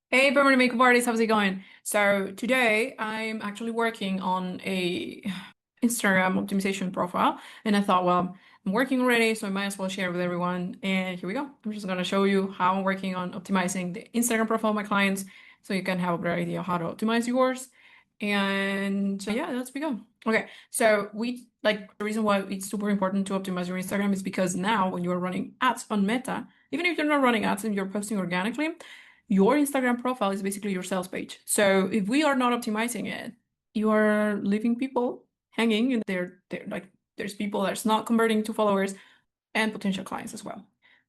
Hey, permanent makeup artist, how's it going? So today I'm actually working on a Instagram optimization profile, and I thought, well, I'm working already, so I might as well share with everyone. And here we go. I'm just gonna show you how I'm working on optimizing the Instagram profile of my clients, so you can have a better idea how to optimize yours. And yeah, let's begin. Okay, so we like the reason why it's super important to optimize your Instagram is because now when you're running ads on Meta, even if you're not running ads and you're posting organically, your Instagram profile is basically your sales page. So if we are not optimizing it, you are leaving people hanging and they're like there's people that's not converting to followers and potential clients as well.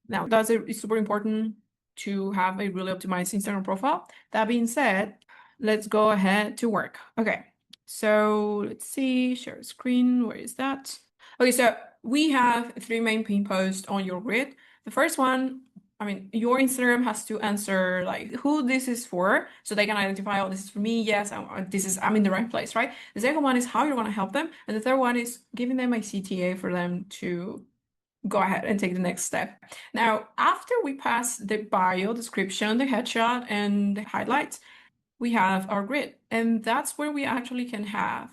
Now, it's super important to have a really optimized Instagram profile. That being said, let's go ahead to work. Okay, so let's see, share screen. Where is that? Okay, so we have three main pin posts on your grid. The first one, I mean, your Instagram has to answer like who this is for, so they can identify, oh, this is for me. Yes, I'm in the right place, right? The second one is how you're going to help them, and the third one is giving them a CTA for them to go ahead and take the next step. Now, after we pass the bio description, the headshot, and the highlights, we have our grid, and that's where we actually can have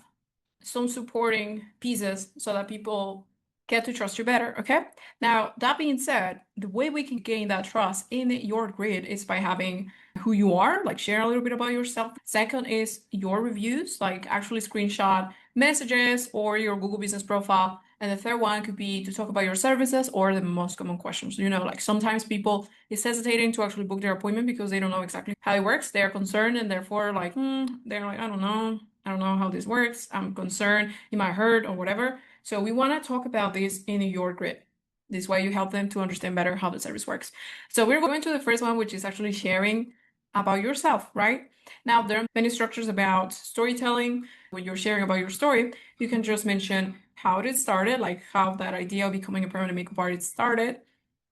some supporting pieces so that people get to trust you better. Okay. Now, that being said, the way we can gain that trust in your grid is by having who you are, like share a little bit about yourself. Second is your reviews, like actually screenshot messages or your Google Business profile. And the third one could be to talk about your services or the most common questions. Like sometimes people is hesitating to actually book their appointment because they don't know exactly how it works. They're concerned and therefore like, they're like, I don't know. I don't know how this works. I'm concerned it might hurt or whatever. So we want to talk about this in your grid. This way you help them to understand better how the service works. So we're going to the first one, which is actually sharing about yourself, right? Now, there are many structures about storytelling. When you're sharing about your story, you can just mention how it started, like how that idea of becoming a permanent makeup artist started.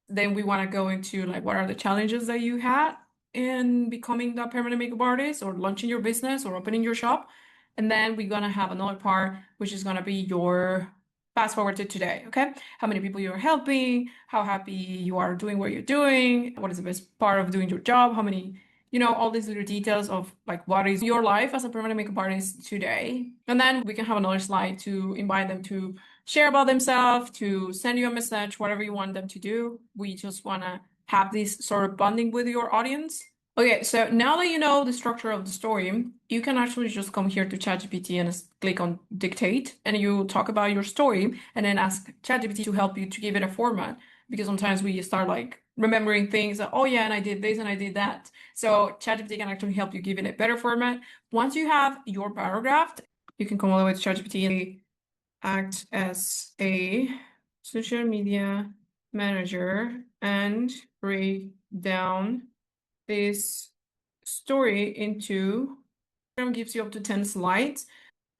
Then we want to go into like what are the challenges that you had in becoming that permanent makeup artist or launching your business or opening your shop. And then we're gonna have another part, which is gonna be your fast forward to today, okay? How many people you're helping, how happy you are doing what you're doing, what is the best part of doing your job, how many, all these little details of like what is your life as a permanent makeup artist today. And then we can have another slide to invite them to share about themselves, to send you a message, whatever you want them to do. We just wanna have this sort of bonding with your audience. Okay, so now that you know the structure of the story, you can actually just come here to ChatGPT and just click on dictate, and you talk about your story, and then ask ChatGPT to help you to give it a format. Because sometimes we start like remembering things that, oh yeah, and I did this and I did that. So ChatGPT can actually help you give it a better format. Once you have your paragraph, you can come all the way to ChatGPT and act as a social media manager and break down this story into gives you up to 10 slides.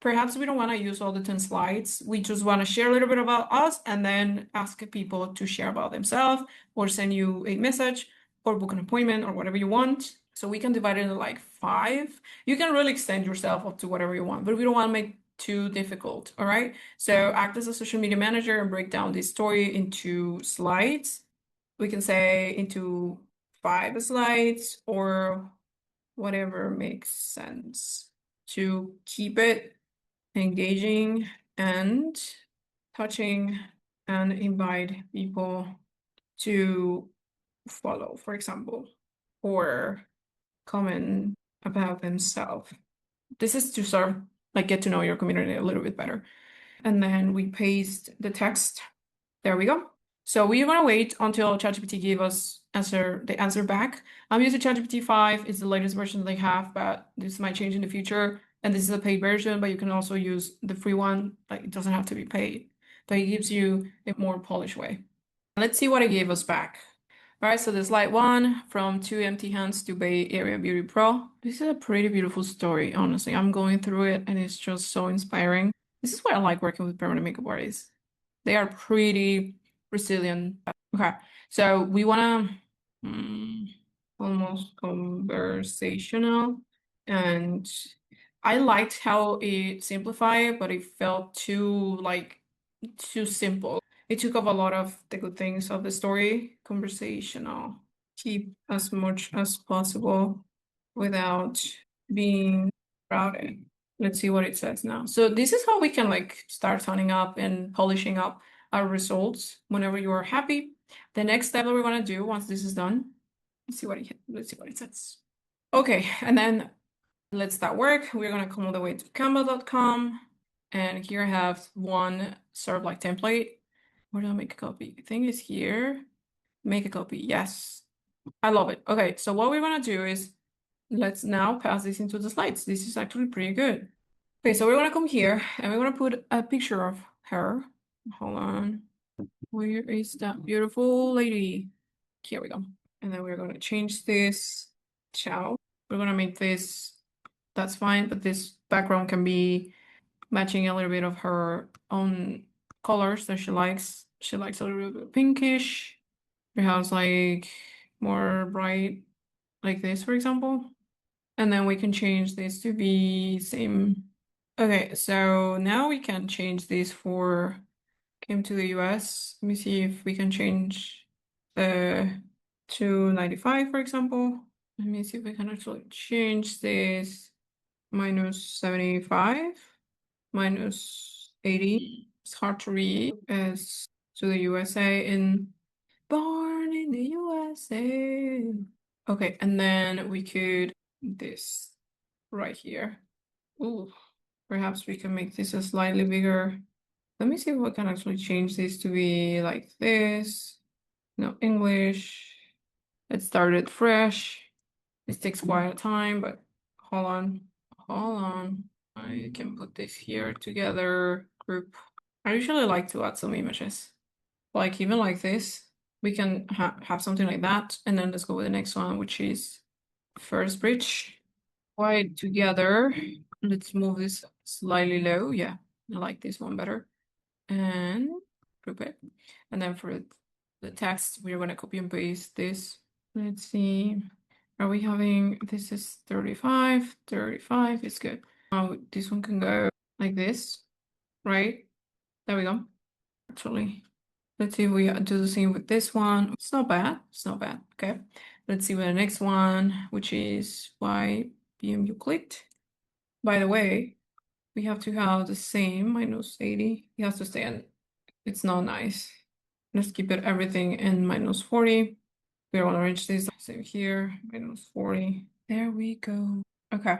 Perhaps we don't want to use all the 10 slides. We just want to share a little bit about us and then ask people to share about themselves or send you a message or book an appointment or whatever you want. So we can divide it into like 5. You can really extend yourself up to whatever you want, but we don't want to make too difficult. All right. So act as a social media manager and break down this story into slides. We can say into 5 slides or whatever makes sense to keep it engaging and touching and invite people to follow, for example, or comment about themselves. This is to sort of like get to know your community a little bit better. And then we paste the text. There we go. So we're gonna wait until ChatGPT give us the answer back. I'm using ChatGPT 5. It's the latest version they have, but this might change in the future. And this is a paid version, but you can also use the free one. Like it doesn't have to be paid, but it gives you a more polished way. Let's see what it gave us back. All right, so the slide 1, from 2 empty hands to Bay Area Beauty Pro. This is a pretty beautiful story, honestly. I'm going through it and it's just so inspiring. This is why I like working with permanent makeup artists. They are pretty resilient. Okay, so we want to almost conversational, and I liked how it simplified, but it felt too simple. It took off a lot of the good things of the story. Conversational. Keep as much as possible without being crowded. Let's see what it says now. So this is how we can like start toning up and polishing up our results whenever you are happy. The next step that we're gonna do once this is done, let's see what it says. Okay, and then let's start work. We're gonna come all the way to canva.com, and here I have one sort of like template. Where do I make a copy? I think it's here. Make a copy. Yes. I love it. Okay, so what we're gonna do is let's now pass this into the slides. This is actually pretty good. Okay, so we're gonna come here and we're gonna put a picture of her. Hold on. Where is that beautiful lady? Here we go. And then we're gonna change this. Ciao. We're gonna make this, that's fine, but this background can be matching a little bit of her own colors that she likes. She likes a little bit pinkish. Perhaps like more bright, like this, for example. And then we can change this to be same. Okay, so now we can change this for came to the US. Let me see if we can change the to 95, for example. Let me see if we can actually change this minus 75, minus 80. It's hard to read as to the USA in born in the USA. Okay, and then we could this right here. Ooh, perhaps we can make this a slightly bigger. Let me see if we can actually change this to be like this. No, English. It started fresh. This takes quite a time, but hold on. Hold on. I can put this here together. Group. I usually like to add some images. Like even like this. We can have something like that. And then let's go with the next one, which is first bridge. Quite together. Let's move this slightly low. Yeah, I like this one better. And group it. And then for the text, we're going to copy and paste this. Let's see. Are we having, this is 35, 35 is good. Now this one can go like this, right? There we go. Actually, let's see if we do the same with this one. It's not bad. It's not bad. Okay. Let's see with the next one, which is why BMU clicked. By the way, we have to have the same minus 80. It has to stay in. It's not nice. Let's keep it everything in minus 40. We don't want to reach this. Same here, minus 40. There we go. Okay.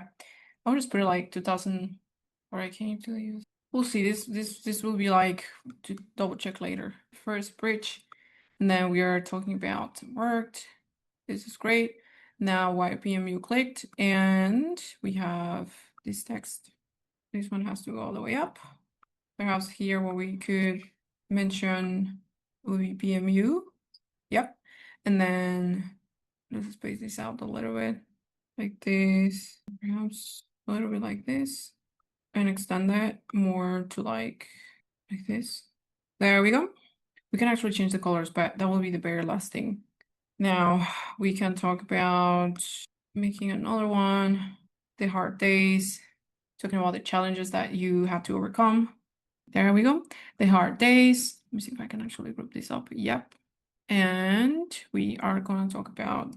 I'll just put it like 2000 or I came to use. We'll see. This will be like to double check later. First bridge. And then we are talking about worked. This is great. Now YPMU clicked and we have this text. This one has to go all the way up. Perhaps here what we could mention YPMU. Yep. And then let's space this out a little bit like this. Perhaps a little bit like this. And extend that more to like this. There we go. We can actually change the colors, but that will be the very last thing. Now we can talk about making another one, the hard days, talking about the challenges that you have to overcome. There we go. The hard days. Let me see if I can actually group this up. Yep. And we are going to talk about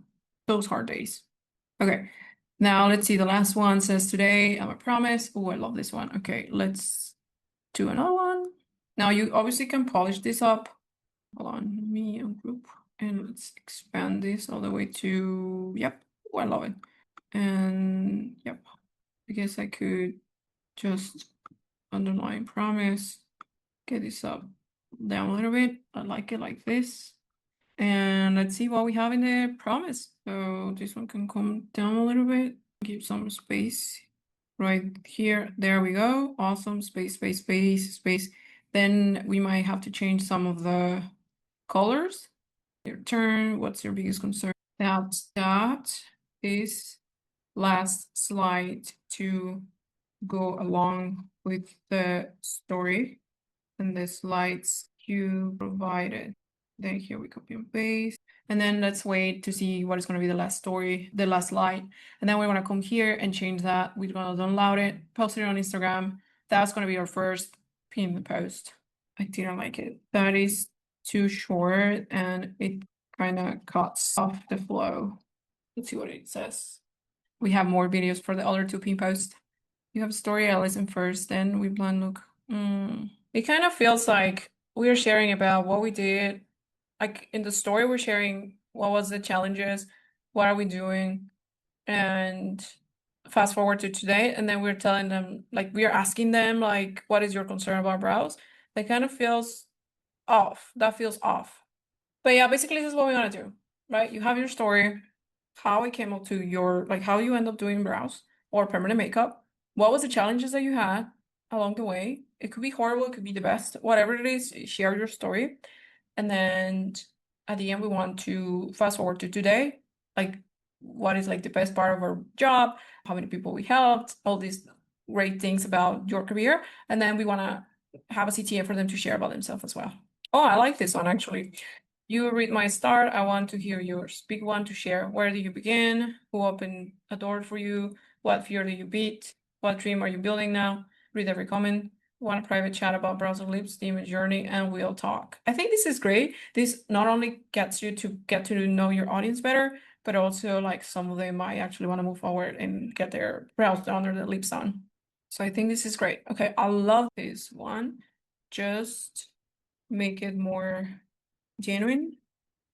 those hard days. Okay. Now let's see. The last one says today, I'm a promise. Oh, I love this one. Okay, let's do another one. Now you obviously can polish this up. Hold on, let me ungroup and let's expand this all the way to, yep. Oh, I love it. And yep, I guess I could just underline promise, get this up down a little bit. I like it like this. And let's see what we have in the promise. So this one can come down a little bit, give some space right here. There we go. Awesome. Space, space, space, space. Then we might have to change some of the colors. Your turn. What's your biggest concern? That is last slide to go along with the story and the slides you provided. Then here we copy and paste. And then let's wait to see what is going to be the last story, the last slide. And then we're going to come here and change that. We're going to download it, post it on Instagram. That's going to be our first pinned post. I didn't like it. That is too short and it kind of cuts off the flow. Let's see what it says. We have more videos for the other two pin posts. You have a story, I listen first, then we plan look. It kind of feels like we are sharing about what we did. Like in the story, we're sharing what was the challenges, what are we doing, and fast forward to today, and then we're telling them, like, we are asking them, like, what is your concern about browse? That kind of feels off. That feels off. But yeah, basically this is what we want to do, right? You have your story, how it came up to your, like how you end up doing brows or permanent makeup. What was the challenges that you had along the way? It could be horrible, it could be the best, whatever it is, share your story. And then at the end, we want to fast forward to today, like what is like the best part of our job, how many people we helped, all these great things about your career. And then we want to have a CTA for them to share about themselves as well. Oh, I like this one actually. You read my start. I want to hear yours. Pick one to share. Where did you begin? Who opened a door for you? What fear did you beat? What dream are you building now? Read every comment. Want a private chat about browser lips, the image journey, and we'll talk. I think this is great. This not only gets you to get to know your audience better, but also like some of them might actually want to move forward and get their brows done or their lips done. So I think this is great. Okay, I love this one. Just make it more genuine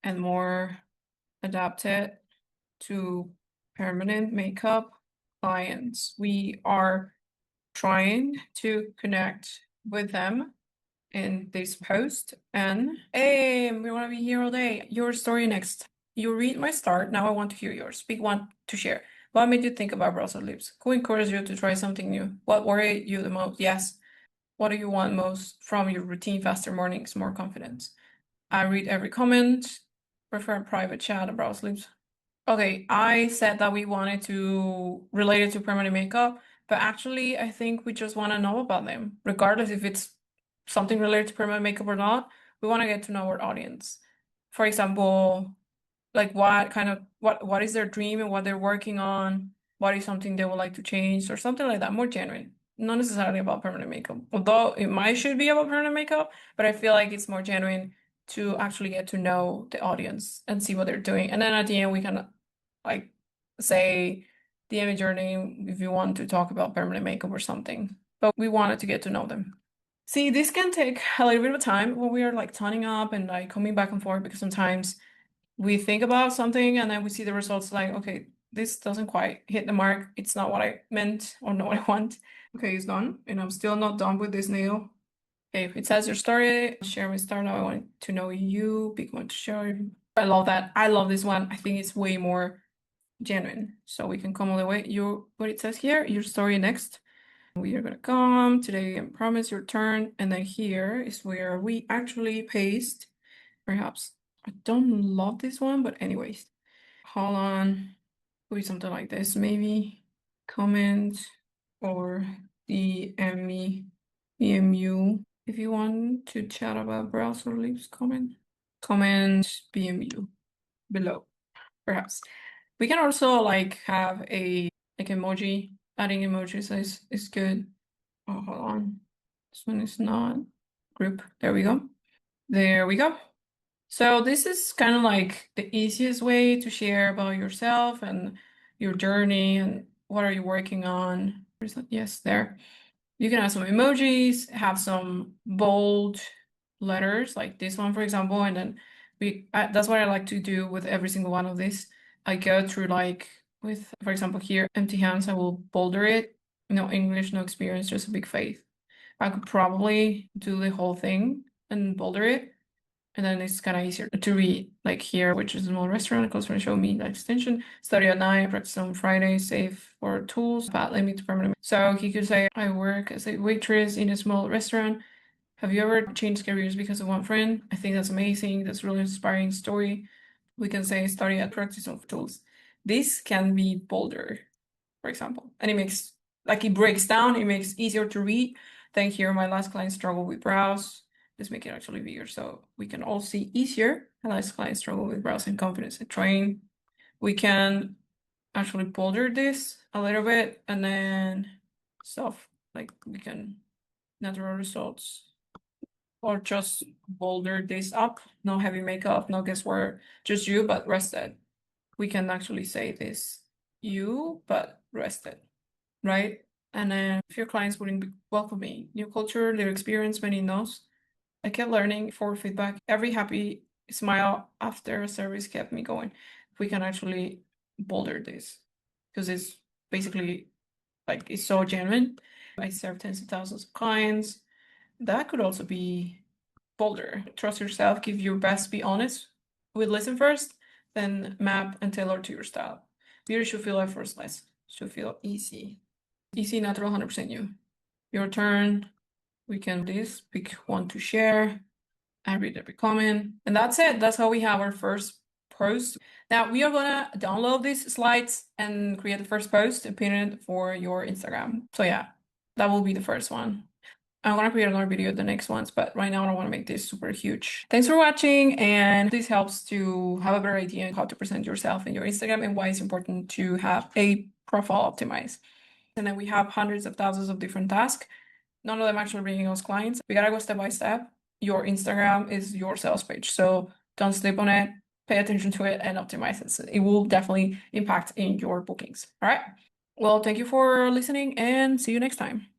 and more adapted to permanent makeup clients. We are trying to connect with them in this post. And hey, we want to be here all day. Your story next. You read my start. Now I want to hear yours. Pick one to share. What made you think about brows and lips? Who encouraged you to try something new? What worried you the most? Yes. What do you want most from your routine? Faster mornings, more confidence. I read every comment. Prefer a private chat about sleeps. Okay, I said that we wanted to relate it to permanent makeup, but actually, I think we just want to know about them, regardless if it's something related to permanent makeup or not. We want to get to know our audience. For example, like what kind of what is their dream and what they're working on, what is something they would like to change or something like that, more genuine, not necessarily about permanent makeup, although it might should be about permanent makeup, but I feel like it's more genuine to actually get to know the audience and see what they're doing, and then at the end we can like say the image journey if you want to talk about permanent makeup or something, but we wanted to get to know them. See, this can take a little bit of time when we are like toning up and like coming back and forth because sometimes we think about something and then we see the results like, okay, this doesn't quite hit the mark. It's not what I meant or not what I want. Okay, it's done. And I'm still not done with this nail. Okay, it says your story. Share my story. Now I want to know you. Big one to share. I love that. I love this one. I think it's way more genuine. So we can come all the way. What it says here, your story next. We are gonna come today and promise your turn. And then here is where we actually paste. Perhaps I don't love this one, but anyways, hold on. Could be something like this, maybe. Comment or DM me, BMU. If you want to chat about browser leaves, comment BMU below, perhaps. We can also like have a like emoji. Adding emojis is good. Oh, hold on. This one is not group. There we go. There we go. So this is kind of like the easiest way to share about yourself and your journey and what are you working on. Yes, there. You can have some emojis, have some bold letters like this one, for example, and then that's what I like to do with every single one of these. I go through like with, for example, here, empty hands, I will bolder it. No English, no experience, just a big faith. I could probably do the whole thing and bolder it. And then it's kind of easier to read, like here, which is a small restaurant, close friend show me the extension, study at night, practice on Friday, save for tools, but limit to permanent. So he could say, I work as a waitress in a small restaurant. Have you ever changed careers because of one friend? I think that's amazing. That's really inspiring story. We can say study at practice on tools. This can be bolder, for example, and it makes like it breaks down, it makes easier to read. Then here, my last client struggle with browse. Let's make it actually bigger so we can all see easier. My last client struggle with browse and confidence and train. We can actually bolder this a little bit and then stuff like we can natural results or just bolder this up. No heavy makeup, no guesswork, just you, but rested. We can actually say this you, but rested, right? And then if your clients wouldn't be welcoming new culture, their experience, many knows. I kept learning for feedback. Every happy smile after a service kept me going. We can actually bolder this because it's basically like it's so genuine. I serve tens of thousands of clients. That could also be bolder. Trust yourself, give your best, be honest. With listen first, then map and tailor to your style. Beauty should feel effortless, should feel easy. Easy, natural, 100% you. Your turn. We can do this. Pick one to share. I read every comment. And that's it. That's how we have our first post. Now we are gonna download these slides and create the first post and pin it for your Instagram. So yeah, that will be the first one. I want to create another video the next ones, but right now I don't want to make this super huge. Thanks for watching, and this helps to have a better idea of how to present yourself in your Instagram and why it's important to have a profile optimized. And then we have hundreds of thousands of different tasks. None of them actually bringing us clients. We gotta go step by step. Your Instagram is your sales page, so don't sleep on it. Pay attention to it and optimize it. So it will definitely impact in your bookings. All right. Well, thank you for listening and see you next time.